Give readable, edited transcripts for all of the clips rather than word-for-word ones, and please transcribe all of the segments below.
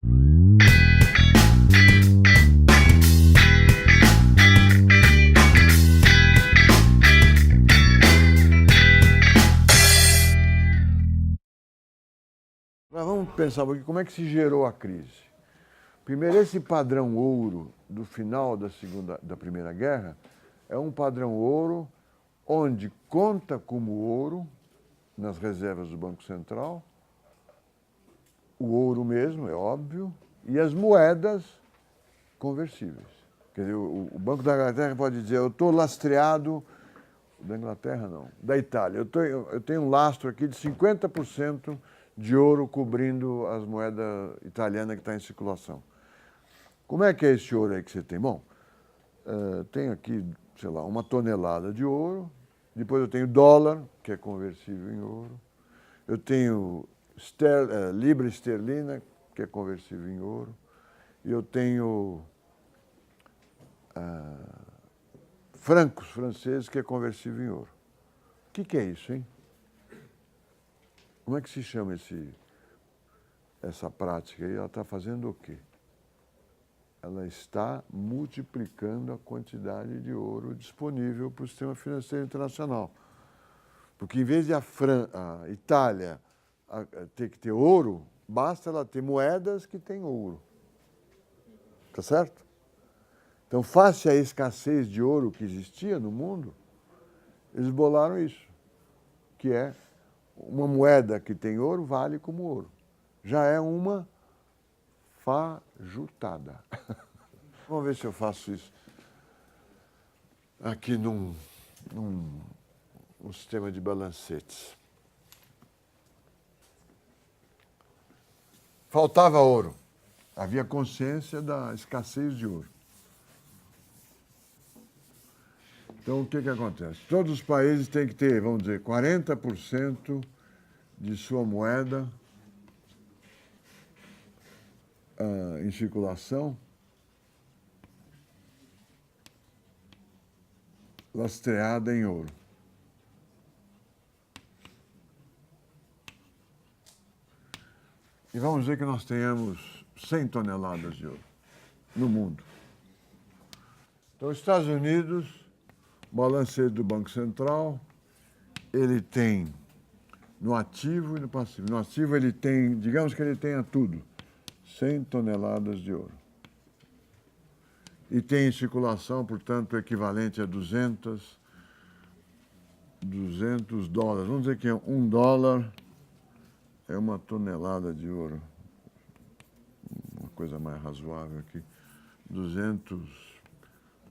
Agora vamos pensar um pouquinho como é que se gerou a crise. Primeiro, esse padrão ouro do final da Primeira Guerra é um padrão ouro onde conta como ouro, nas reservas do Banco Central, o ouro mesmo, é óbvio, e as moedas conversíveis. Quer dizer, o Banco da Inglaterra pode dizer, eu estou lastreado, da Inglaterra não, da Itália, eu tenho um lastro aqui de 50% de ouro cobrindo as moedas italianas que estão em circulação. Como é que é esse ouro aí que você tem? Bom, tenho aqui, sei lá, 1 tonelada de ouro, depois eu tenho dólar, que é conversível em ouro, eu tenho libra esterlina, que é conversível em ouro, e eu tenho francos franceses, que é conversível em ouro. O que é isso, hein? Como é que se chama essa prática aí? Ela está fazendo o quê? Ela está multiplicando a quantidade de ouro disponível para o sistema financeiro internacional. Porque em vez de a Itália ter que ter ouro, basta ela ter moedas que têm ouro. Tá certo? Então, face à escassez de ouro que existia no mundo, eles bolaram isso, que é uma moeda que tem ouro vale como ouro. Já é uma fajutada. Vamos ver se eu faço isso aqui num sistema de balancetes. Faltava ouro. Havia consciência da escassez de ouro. Então, o que acontece? Todos os países têm que ter, vamos dizer, 40% de sua moeda em circulação lastreada em ouro. E vamos dizer que nós tenhamos 100 toneladas de ouro no mundo. Então, os Estados Unidos, o balanceiro do Banco Central, ele tem no ativo e no passivo. No ativo ele tem, digamos que ele tenha tudo, 100 toneladas de ouro. E tem em circulação, portanto, o equivalente a 200 dólares. Vamos dizer que $1 é 1 tonelada de ouro. Uma coisa mais razoável aqui. 200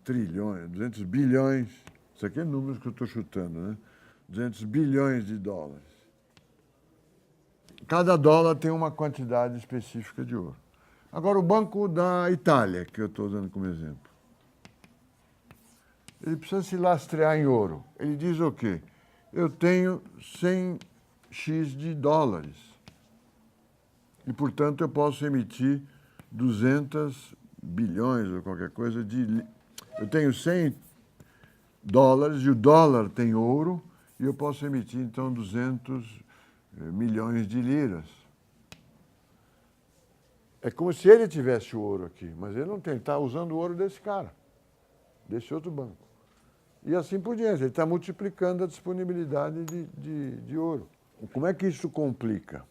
trilhões, 200 bilhões. Isso aqui é números que eu estou chutando, né? 200 bilhões de dólares. Cada dólar tem uma quantidade específica de ouro. Agora, o Banco da Itália, que eu estou usando como exemplo, ele precisa se lastrear em ouro. Ele diz o quê? Eu tenho 100x de dólares. E, portanto, eu posso emitir 200 bilhões ou qualquer coisa de... Eu tenho 100 dólares e o dólar tem ouro e eu posso emitir, então, 200 milhões de liras. É como se ele tivesse o ouro aqui, mas ele não tem, ele está usando o ouro desse cara, desse outro banco. E assim por diante, ele está multiplicando a disponibilidade de ouro. Como é que isso complica?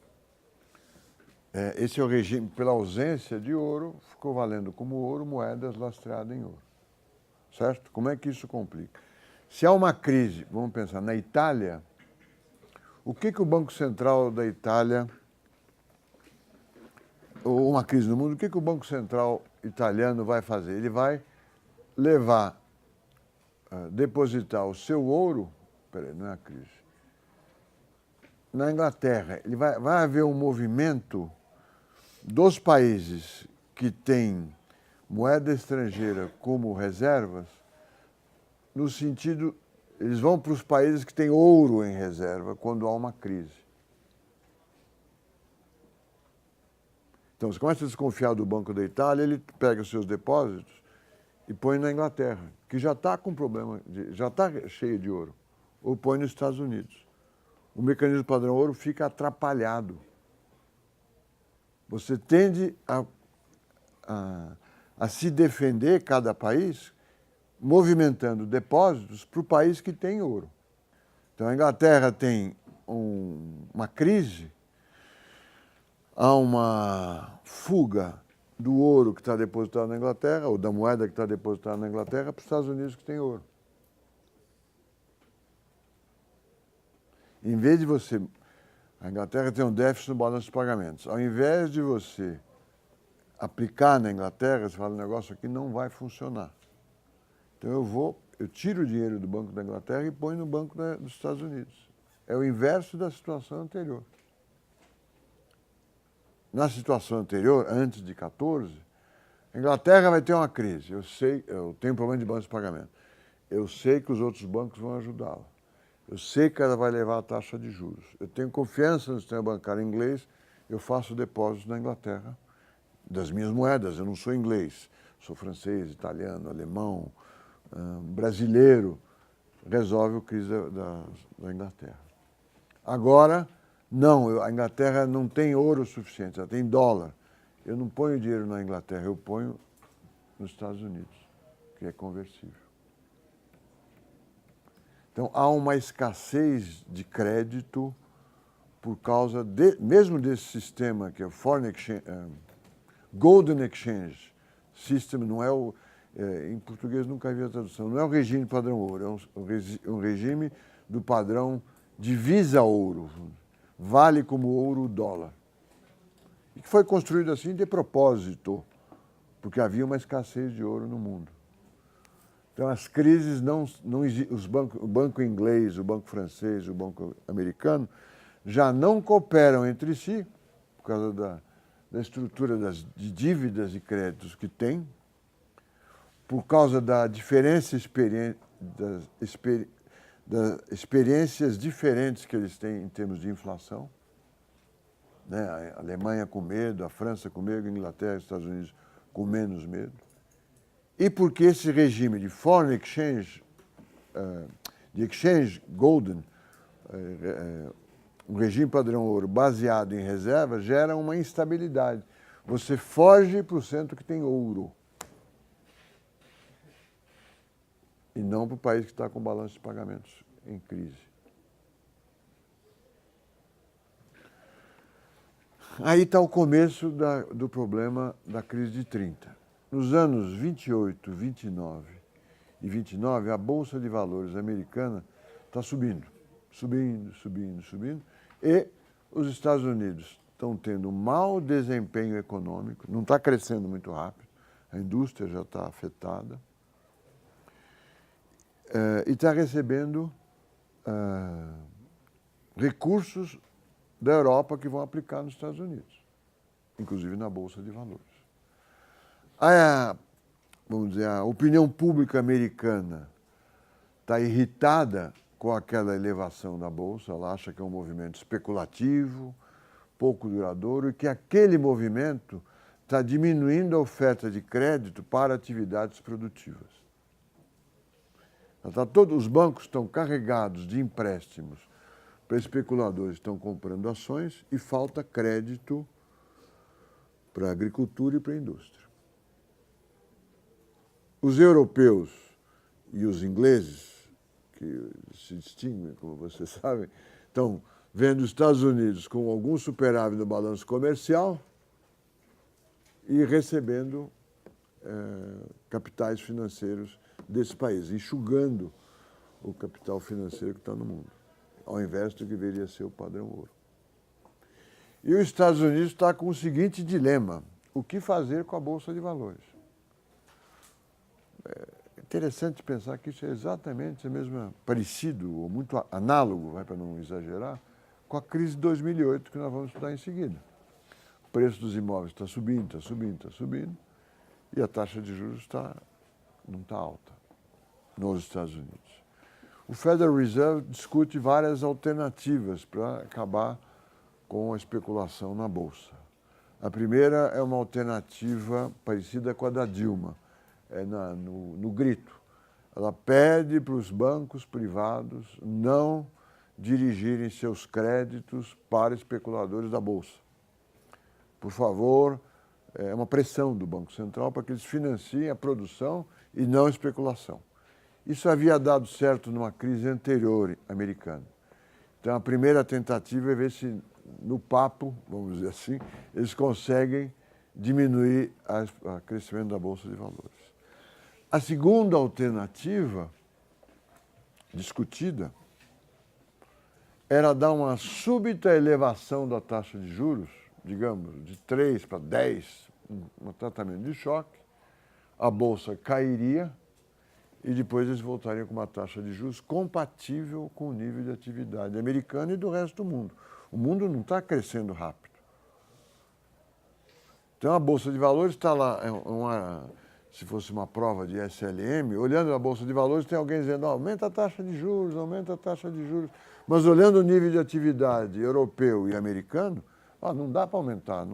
Esse é o regime, pela ausência de ouro, ficou valendo como ouro moedas lastreadas em ouro. Certo? Como é que isso complica? Se há uma crise, vamos pensar, na Itália, o que o Banco Central da Itália, ou uma crise no mundo, o que o Banco Central italiano vai fazer? Ele vai levar, depositar o seu ouro, peraí, não é a crise, na Inglaterra, vai haver um movimento dos países que têm moeda estrangeira como reservas, no sentido, eles vão para os países que têm ouro em reserva quando há uma crise. Então, você começa a desconfiar do Banco da Itália, ele pega os seus depósitos e põe na Inglaterra, que já está com problema, já está cheio de ouro, ou põe nos Estados Unidos. O mecanismo padrão ouro fica atrapalhado. Você tende a se defender, cada país, movimentando depósitos para o país que tem ouro. Então, a Inglaterra tem uma crise, há uma fuga do ouro que está depositado na Inglaterra, ou da moeda que está depositada na Inglaterra, para os Estados Unidos que tem ouro. Em vez de você... A Inglaterra tem um déficit no balanço de pagamentos. Ao invés de você aplicar na Inglaterra, você fala, o negócio aqui não vai funcionar. Então eu tiro o dinheiro do Banco da Inglaterra e ponho no Banco dos Estados Unidos. É o inverso da situação anterior. Na situação anterior, antes de 14, a Inglaterra vai ter uma crise. Eu tenho problema de balanço de pagamento. Eu sei que os outros bancos vão ajudá-la. Eu sei que ela vai levar a taxa de juros. Eu tenho confiança no sistema bancário inglês, eu faço depósitos na Inglaterra das minhas moedas. Eu não sou inglês, sou francês, italiano, alemão, brasileiro. Resolve a crise da Inglaterra. Agora, não, a Inglaterra não tem ouro suficiente, ela tem dólar. Eu não ponho dinheiro na Inglaterra, eu ponho nos Estados Unidos, que é conversível. Então, há uma escassez de crédito por causa, mesmo desse sistema, que é o Foreign Exchange, Golden Exchange System, não é o... em português nunca havia tradução, não é o regime padrão ouro, é um regime do padrão divisa ouro, vale como ouro o dólar. E que foi construído assim de propósito, porque havia uma escassez de ouro no mundo. Então, as crises o banco inglês, o banco francês, o banco americano, já não cooperam entre si, por causa da estrutura de dívidas e créditos que têm, por causa da diferença das experiências diferentes que eles têm em termos de inflação. Né? A Alemanha com medo, a França com medo, a Inglaterra e os Estados Unidos com menos medo. E porque esse regime de foreign exchange, de exchange golden, um regime padrão ouro baseado em reservas, gera uma instabilidade. Você foge para o centro que tem ouro. E não para o país que está com balanço de pagamentos em crise. Aí está o começo do problema da crise de 30. Nos anos 28, 29 e 29, a Bolsa de Valores americana está subindo, e os Estados Unidos estão tendo um mau desempenho econômico, não está crescendo muito rápido, a indústria já está afetada, e está recebendo recursos da Europa que vão aplicar nos Estados Unidos, inclusive na Bolsa de Valores. Vamos dizer, a opinião pública americana está irritada com aquela elevação da Bolsa, ela acha que é um movimento especulativo, pouco duradouro, e que aquele movimento está diminuindo a oferta de crédito para atividades produtivas. Os bancos estão carregados de empréstimos para especuladores que estão comprando ações e falta crédito para a agricultura e para a indústria. Os europeus e os ingleses, que se distinguem, como vocês sabem, estão vendo os Estados Unidos com algum superávit no balanço comercial e recebendo capitais financeiros desse país, enxugando o capital financeiro que está no mundo, ao invés do que deveria ser o padrão ouro. E os Estados Unidos está com o seguinte dilema: o que fazer com a Bolsa de Valores? É interessante pensar que isso é exatamente parecido, ou muito análogo, para não exagerar, com a crise de 2008 que nós vamos estudar em seguida. O preço dos imóveis está subindo, e a taxa de juros não está alta nos Estados Unidos. O Federal Reserve discute várias alternativas para acabar com a especulação na Bolsa. A primeira é uma alternativa parecida com a da Dilma, no grito. Ela pede para os bancos privados não dirigirem seus créditos para especuladores da Bolsa. por favor, é uma pressão do Banco Central para que eles financiem a produção e não a especulação. Isso havia dado certo numa crise anterior americana. Então, a primeira tentativa é ver se, no papo, vamos dizer assim, eles conseguem diminuir o crescimento da Bolsa de Valores. A segunda alternativa discutida era dar uma súbita elevação da taxa de juros, digamos, de 3 para 10, um tratamento de choque, a Bolsa cairia e depois eles voltariam com uma taxa de juros compatível com o nível de atividade americano e do resto do mundo. O mundo não está crescendo rápido. Então a Bolsa de Valores está lá, se fosse uma prova de SLM, olhando a Bolsa de Valores tem alguém dizendo, aumenta a taxa de juros, aumenta a taxa de juros. Mas olhando o nível de atividade europeu e americano, não dá para aumentar,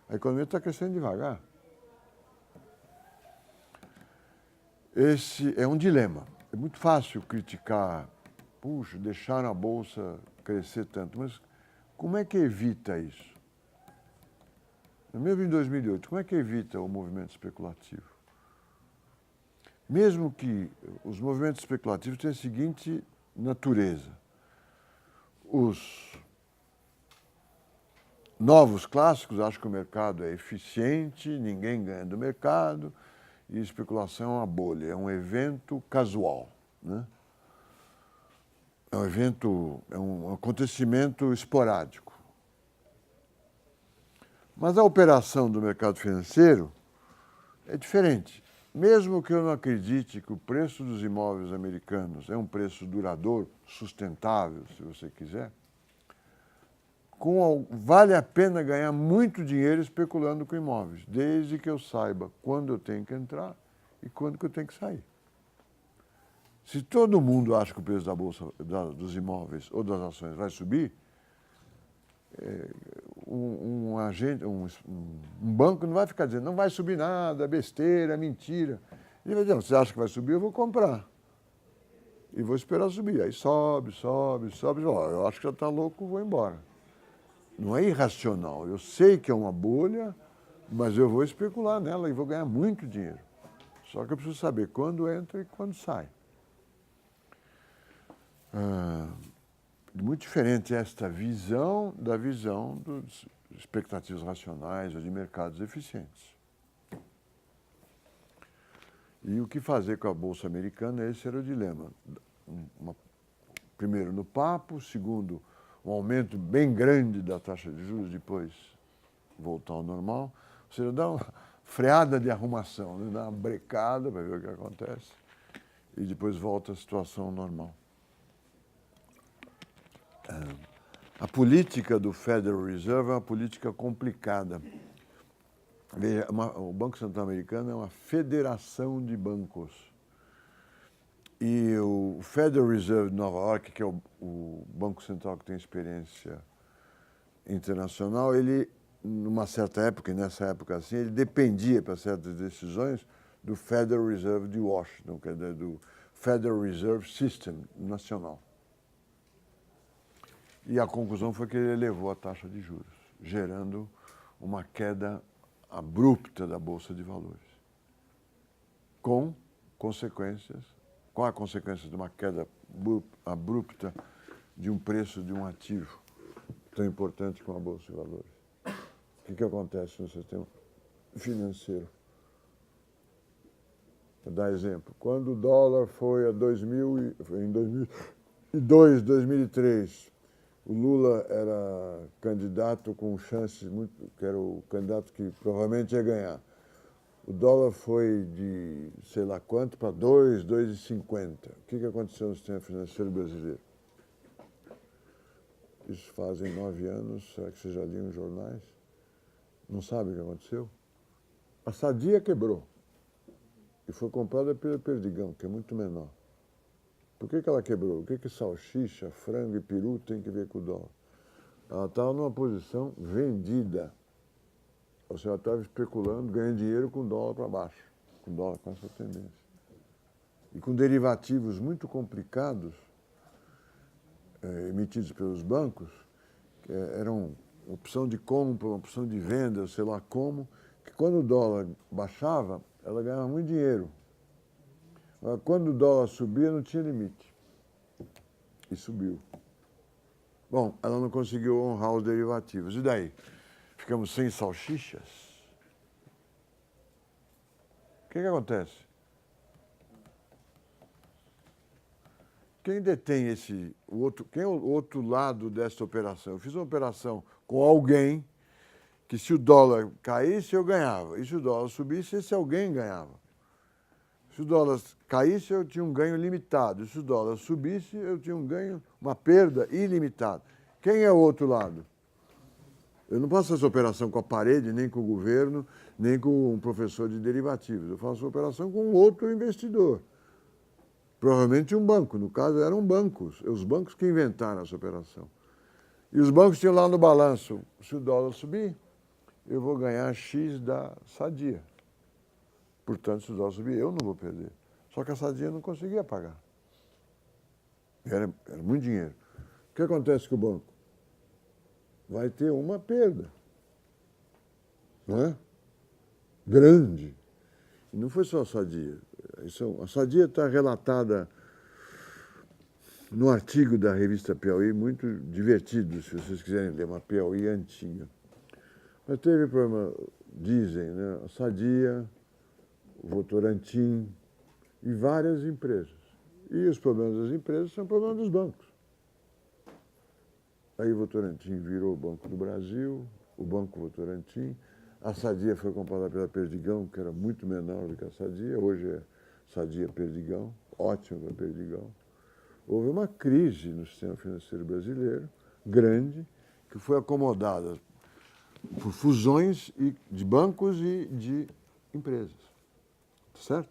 a economia está crescendo devagar. Esse é um dilema. É muito fácil criticar, puxa, deixaram a Bolsa crescer tanto, mas como é que evita isso? Mesmo em 2008, como é que evita o movimento especulativo? Mesmo que os movimentos especulativos tenham a seguinte natureza. Os novos clássicos acham que o mercado é eficiente, ninguém ganha do mercado, e especulação é uma bolha, é um evento casual, né? É um acontecimento esporádico. Mas a operação do mercado financeiro é diferente. Mesmo que eu não acredite que o preço dos imóveis americanos é um preço duradouro, sustentável, se você quiser, vale a pena ganhar muito dinheiro especulando com imóveis, desde que eu saiba quando eu tenho que entrar e quando que eu tenho que sair. Se todo mundo acha que o preço da bolsa, dos imóveis ou das ações vai subir, um banco não vai ficar dizendo, não vai subir nada, besteira, mentira. Ele vai dizer, você acha que vai subir, eu vou comprar. E vou esperar subir. Aí sobe. Eu acho que já está louco, vou embora. Não é irracional. Eu sei que é uma bolha, mas eu vou especular nela e vou ganhar muito dinheiro. Só que eu preciso saber quando entra e quando sai. Muito diferente esta visão da visão dos expectativas racionais ou de mercados eficientes. E o que fazer com a Bolsa Americana? Esse era o dilema. Primeiro, no papo. Segundo, um aumento bem grande da taxa de juros, depois voltar ao normal. Ou seja, dá uma freada de arrumação, né? Dá uma brecada para ver o que acontece e depois volta à situação normal. A política do Federal Reserve é uma política complicada. Veja, o Banco Central Americano é uma federação de bancos. E o Federal Reserve de Nova York, que é o banco central que tem experiência internacional, ele, numa certa época, e nessa época assim, ele dependia para certas decisões do Federal Reserve de Washington, quer dizer, do Federal Reserve System nacional. E a conclusão foi que ele elevou a taxa de juros, gerando uma queda abrupta da Bolsa de Valores, com a consequência de uma queda abrupta de um preço de um ativo tão importante como a Bolsa de Valores. O que acontece no sistema financeiro? Vou dar exemplo. Quando o dólar foi em 2002, 2003, o Lula era candidato com chances que era o candidato que provavelmente ia ganhar. O dólar foi de sei lá quanto para 2,50. O que aconteceu no sistema financeiro brasileiro? Isso fazem 9 anos, será que vocês já liam os jornais? Não sabe o que aconteceu? A Sadia quebrou e foi comprada pela Perdigão, que é muito menor. Por que ela quebrou? O que salsicha, frango e peru tem que ver com o dólar? Ela estava numa posição vendida. Ou seja, ela estava especulando, ganhando dinheiro com o dólar para baixo, com o dólar com essa tendência. E com derivativos muito complicados, emitidos pelos bancos, que eram opção de compra, uma opção de venda, sei lá como, que quando o dólar baixava, ela ganhava muito dinheiro. Agora, quando o dólar subia, não tinha limite. E subiu. Bom, ela não conseguiu honrar os derivativos. E daí? Ficamos sem salsichas? O que acontece? Quem detém quem é o outro lado dessa operação? Eu fiz uma operação com alguém que se o dólar caísse, eu ganhava. E se o dólar subisse, esse alguém ganhava. Se o dólar caísse, eu tinha um ganho limitado. E se o dólar subisse, eu tinha um ganho, uma perda ilimitada. Quem é o outro lado? Eu não faço essa operação com a parede, nem com o governo, nem com um professor de derivativos. Eu faço uma operação com outro investidor. Provavelmente um banco. No caso, eram bancos. Os bancos que inventaram essa operação. E os bancos tinham lá no balanço, se o dólar subir, eu vou ganhar X da Sadia. Portanto, se o dólar subir, eu não vou perder. Só que a Sadia não conseguia pagar. Era muito dinheiro. O que acontece com o banco? Vai ter uma perda. Não é? Grande. E não foi só a Sadia. A Sadia está relatada num artigo da revista Piauí, muito divertido, se vocês quiserem ler, uma Piauí antiga. Mas teve problema, dizem, né? A Sadia, o Votorantim e várias empresas. E os problemas das empresas são problemas dos bancos. Aí o Votorantim virou o Banco do Brasil, o Banco Votorantim. A Sadia foi comprada pela Perdigão, que era muito menor do que a Sadia. Hoje é Sadia Perdigão, ótimo para Perdigão. Houve uma crise no sistema financeiro brasileiro, grande, que foi acomodada por fusões de bancos e de empresas. Certo?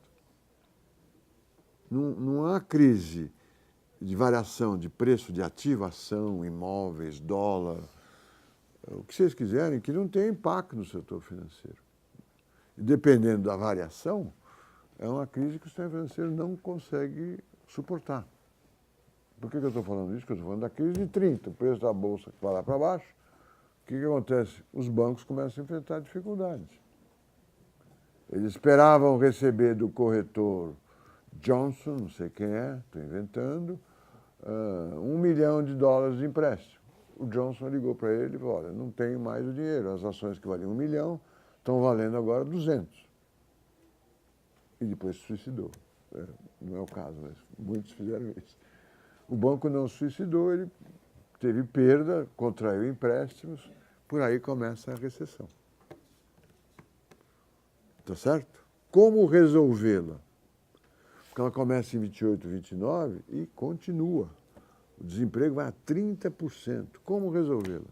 Não há crise de variação de preço de ativo, ação, imóveis, dólar, o que vocês quiserem, que não tem impacto no setor financeiro. E dependendo da variação, é uma crise que o sistema financeiro não consegue suportar. Por que eu estou falando isso? Porque eu estou falando da crise de 30, o preço da bolsa vai lá para baixo. O que acontece? Os bancos começam a enfrentar dificuldades. Eles esperavam receber do corretor Johnson, não sei quem é, estou inventando, $1 milhão de empréstimo. O Johnson ligou para ele e falou, olha, não tenho mais o dinheiro, as ações que valiam $1 milhão estão valendo agora 200. E depois se suicidou. Não é o caso, mas muitos fizeram isso. O banco não se suicidou, ele teve perda, contraiu empréstimos, por aí começa a recessão. Tá certo? Como resolvê-la? Porque ela começa em 28, 29 e continua. O desemprego vai a 30%. Como resolvê-la?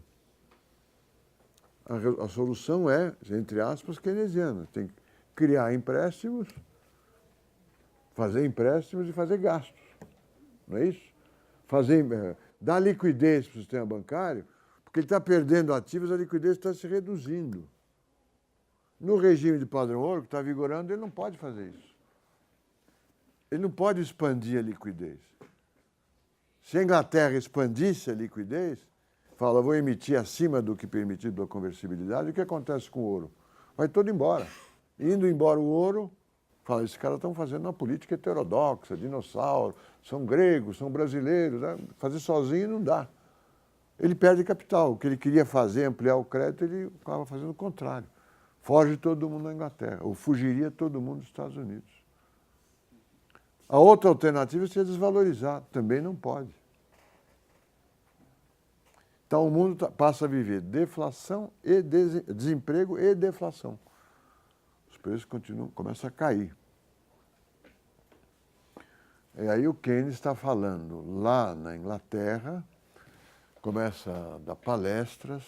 A solução é, entre aspas, keynesiana. Tem que criar empréstimos, fazer empréstimos e fazer gastos. Não é isso? Dar liquidez para o sistema bancário, porque ele está perdendo ativos, a liquidez está se reduzindo. No regime de padrão ouro, que está vigorando, ele não pode fazer isso. Ele não pode expandir a liquidez. Se a Inglaterra expandisse a liquidez, fala, vou emitir acima do que permitido pela conversibilidade, o que acontece com o ouro? Vai todo embora. Indo embora o ouro, fala, esses caras estão fazendo uma política heterodoxa, dinossauro, são gregos, são brasileiros, né? Fazer sozinho não dá. Ele perde capital. O que ele queria fazer, ampliar o crédito, ele acaba fazendo o contrário. Foge todo mundo da Inglaterra, ou fugiria todo mundo dos Estados Unidos. A outra alternativa seria desvalorizar, também não pode. Então o mundo passa a viver deflação e desemprego e deflação. Os preços começam a cair. E aí o Keynes está falando lá na Inglaterra, começa a dar palestras,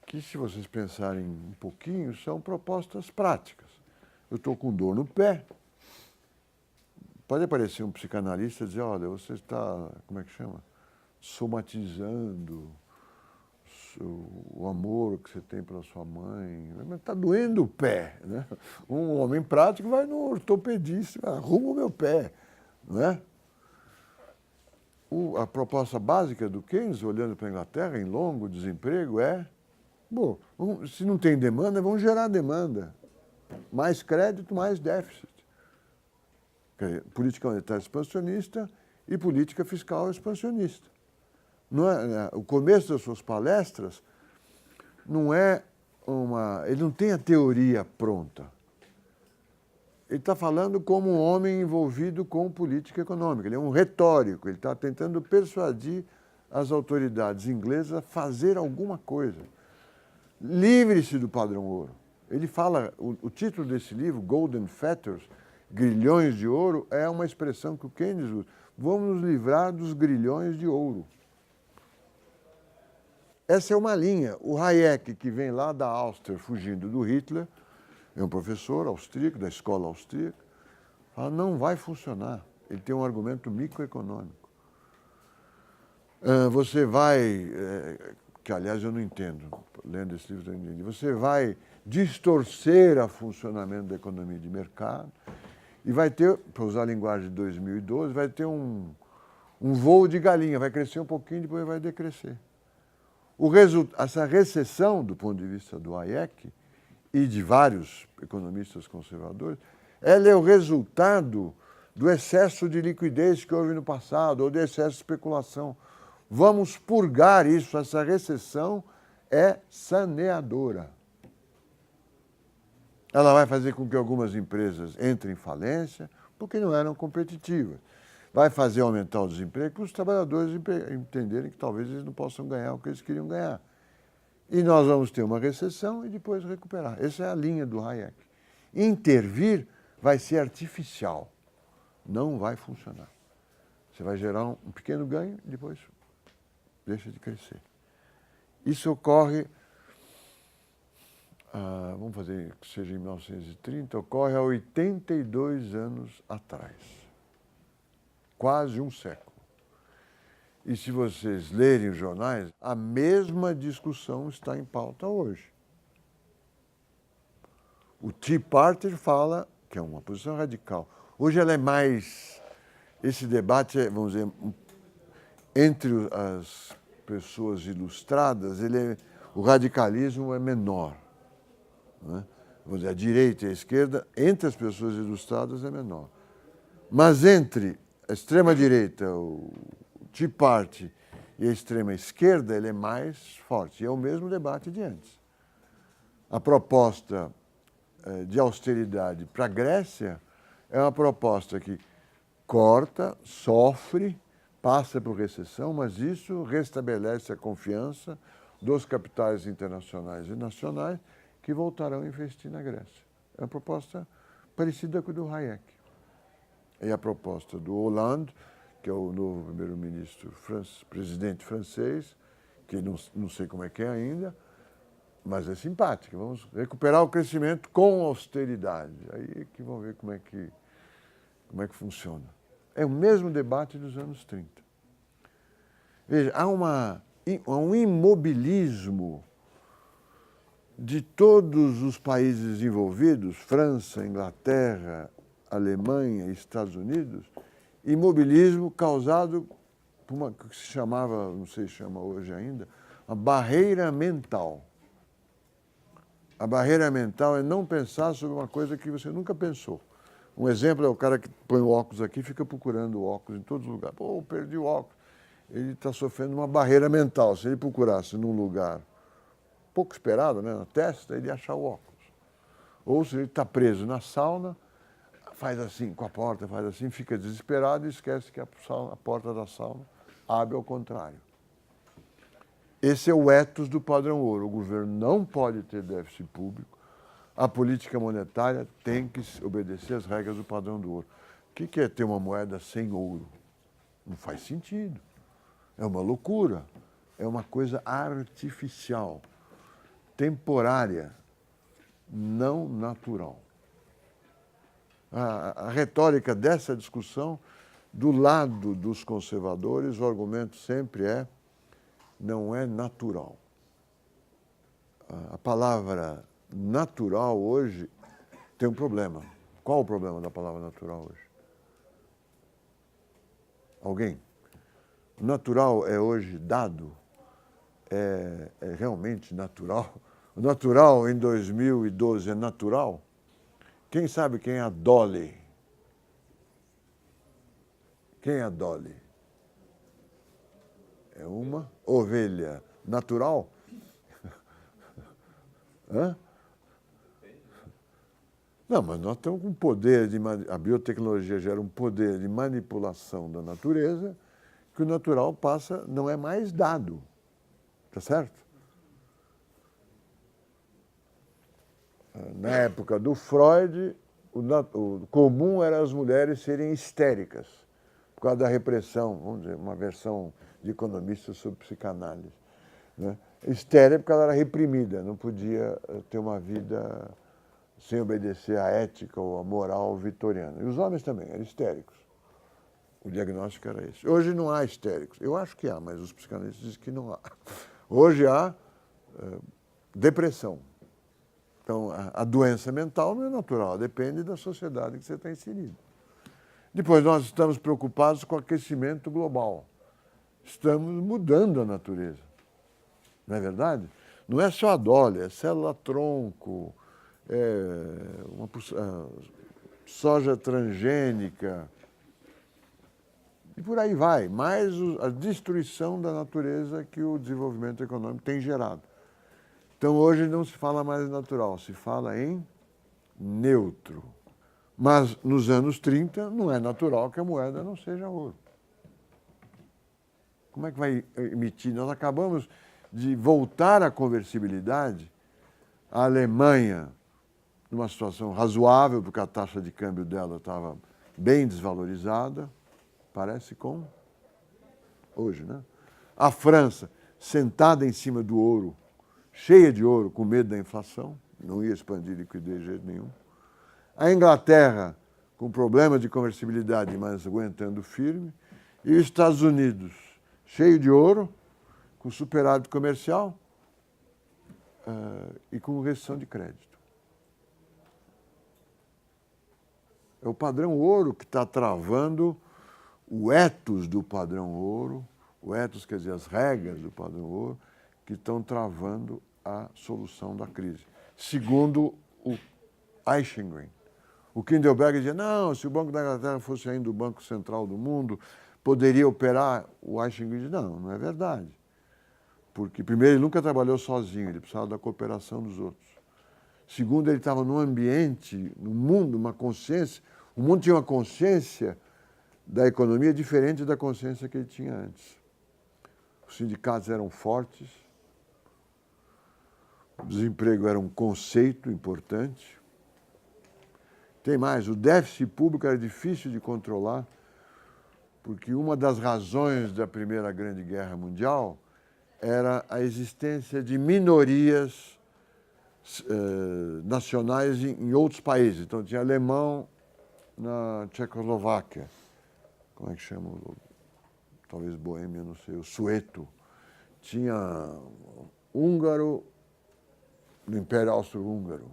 que se vocês pensarem um pouquinho, são propostas práticas. Eu estou com dor no pé. Pode aparecer um psicanalista e dizer, olha, você está, como é que chama? Somatizando o amor que você tem pela sua mãe. Mas está doendo o pé, né? Um homem prático vai no ortopedista, arruma o meu pé, não é? a proposta básica do Keynes, olhando para a Inglaterra, em longo desemprego, bom, se não tem demanda, vamos gerar demanda. Mais crédito, mais déficit. Política monetária expansionista e política fiscal expansionista. O começo das suas palestras ele não tem a teoria pronta. Ele está falando como um homem envolvido com política econômica. Ele é um retórico, ele está tentando persuadir as autoridades inglesas a fazer alguma coisa. Livre-se do padrão ouro. Ele fala, o título desse livro, Golden Fetters, Grilhões de Ouro, é uma expressão que o Keynes usa. Vamos nos livrar dos grilhões de ouro. Essa é uma linha. O Hayek, que vem lá da Áustria, fugindo do Hitler, é um professor austríaco, da escola austríaca, fala, não vai funcionar. Ele tem um argumento microeconômico. Você vai, que aliás eu não entendo, lendo esse livro eu não entendi, você vai distorcer o funcionamento da economia de mercado e vai ter, para usar a linguagem de 2012, vai ter um voo de galinha, vai crescer um pouquinho e depois vai decrescer. Essa recessão, do ponto de vista do Hayek e de vários economistas conservadores, ela é o resultado do excesso de liquidez que houve no passado ou do excesso de especulação. Vamos purgar isso. Essa recessão é saneadora. Ela vai fazer com que algumas empresas entrem em falência porque não eram competitivas. Vai fazer aumentar o desemprego para os trabalhadores entenderem que talvez eles não possam ganhar o que eles queriam ganhar. E nós vamos ter uma recessão e depois recuperar. Essa é a linha do Hayek. Intervir vai ser artificial. Não vai funcionar. Você vai gerar um pequeno ganho e depois deixa de crescer. Isso ocorre, vamos fazer que seja em 1930, ocorre há 82 anos atrás. Quase um século. E se vocês lerem os jornais, a mesma discussão está em pauta hoje. O Tea Party fala que é uma posição radical. Hoje ela é mais... Esse debate, vamos dizer, entre as pessoas ilustradas, o radicalismo é menor. Né? Vamos dizer, a direita e a esquerda, entre as pessoas ilustradas, é menor. Mas entre a extrema-direita, o Tea Party e a extrema-esquerda, ele é mais forte. E é o mesmo debate de antes. A proposta de austeridade para a Grécia é uma proposta que corta, sofre, passa por recessão, mas isso restabelece a confiança dos capitais internacionais e nacionais que voltarão a investir na Grécia. É uma proposta parecida com a do Hayek. E a proposta do Hollande, que é o novo primeiro-ministro, presidente francês, que não sei como é que é ainda, mas é simpática. Vamos recuperar o crescimento com austeridade. Aí que vão ver como é que funciona. É o mesmo debate dos anos 30. Veja, há um imobilismo de todos os países envolvidos, França, Inglaterra, Alemanha e Estados Unidos, imobilismo causado por uma que se chamava, não sei se chama hoje ainda, uma barreira mental. A barreira mental é não pensar sobre uma coisa que você nunca pensou. Um exemplo é o cara que põe o óculos aqui e fica procurando o óculos em todos os lugares. Pô, perdi o óculos. Ele está sofrendo uma barreira mental. Se ele procurasse num lugar pouco esperado, né, na testa, ele ia achar o óculos. Ou se ele está preso na sauna, faz assim com a porta, faz assim, fica desesperado e esquece que a porta da sauna abre ao contrário. Esse é o ethos do padrão ouro. O governo não pode ter déficit público. A política monetária tem que obedecer às regras do padrão do ouro. O que é ter uma moeda sem ouro? Não faz sentido. É uma loucura. É uma coisa artificial, temporária, não natural. A retórica dessa discussão, do lado dos conservadores, o argumento sempre não é natural. A palavra natural hoje tem um problema. Qual o problema da palavra natural hoje? Alguém? O natural é hoje dado? É realmente natural? O natural em 2012 é natural? Quem sabe quem é a Dolly? Quem é a Dolly? É uma ovelha natural? Hã? Não, mas nós estamos com poder de... A biotecnologia gera um poder de manipulação da natureza que o natural passa, não é mais dado. Tá certo? Na época do Freud, o comum era as mulheres serem histéricas, por causa da repressão, vamos dizer, uma versão de economista sobre psicanálise. Né? Histérica porque ela era reprimida, não podia ter uma vida sem obedecer à ética ou à moral vitoriana. E os homens também eram histéricos. O diagnóstico era esse. Hoje não há histéricos. Eu acho que há, mas os psicanalistas dizem que não há. Hoje há depressão. Então, a doença mental não é natural, depende da sociedade que você está inserido. Depois, nós estamos preocupados com o aquecimento global. Estamos mudando a natureza. Não é verdade? Não é só a Dolly, é célula-tronco, soja transgênica, e por aí vai. Mais a destruição da natureza que o desenvolvimento econômico tem gerado. Então, hoje não se fala mais em natural, se fala em neutro. Mas, nos anos 30, não é natural que a moeda não seja ouro. Como é que vai emitir? Nós acabamos de voltar à conversibilidade. A Alemanha, numa situação razoável, porque a taxa de câmbio dela estava bem desvalorizada, parece com hoje, né? A França, sentada em cima do ouro, cheia de ouro, com medo da inflação, não ia expandir liquidez de jeito nenhum. A Inglaterra, com problema de conversibilidade, mas aguentando firme. E os Estados Unidos, cheio de ouro, com superávit comercial e com restrição de crédito. É o padrão ouro que está travando o ethos do padrão ouro, o ethos quer dizer as regras do padrão ouro, que estão travando a solução da crise. Segundo o Eichengreen. O Kindleberger dizia, não, se o Banco da Inglaterra fosse ainda o Banco Central do mundo, poderia operar. O Eichengreen dizia, não é verdade. Porque, primeiro, ele nunca trabalhou sozinho, ele precisava da cooperação dos outros. Segundo, ele estava num ambiente, no mundo, uma consciência, o mundo tinha uma consciência da economia diferente da consciência que ele tinha antes. Os sindicatos eram fortes, o desemprego era um conceito importante. Tem mais, o déficit público era difícil de controlar, porque uma das razões da Primeira Grande Guerra Mundial era a existência de minorias nacionais em outros países. Então, tinha alemão na Tchecoslováquia, como é que chama? Talvez Boêmia, não sei, o sueto. Tinha húngaro no Império Austro-Húngaro.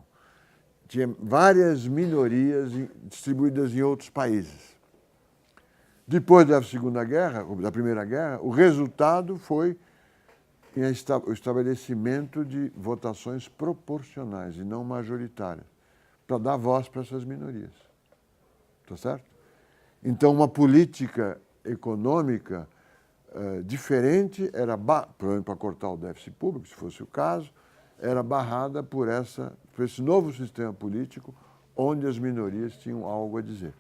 Tinha várias minorias distribuídas em outros países. Depois da Segunda Guerra, da Primeira Guerra, o resultado foi o estabelecimento de votações proporcionais e não majoritárias, para dar voz para essas minorias. Tá certo? Então, uma política econômica diferente era, por exemplo, para cortar o déficit público, se fosse o caso, era barrada por esse novo sistema político onde as minorias tinham algo a dizer.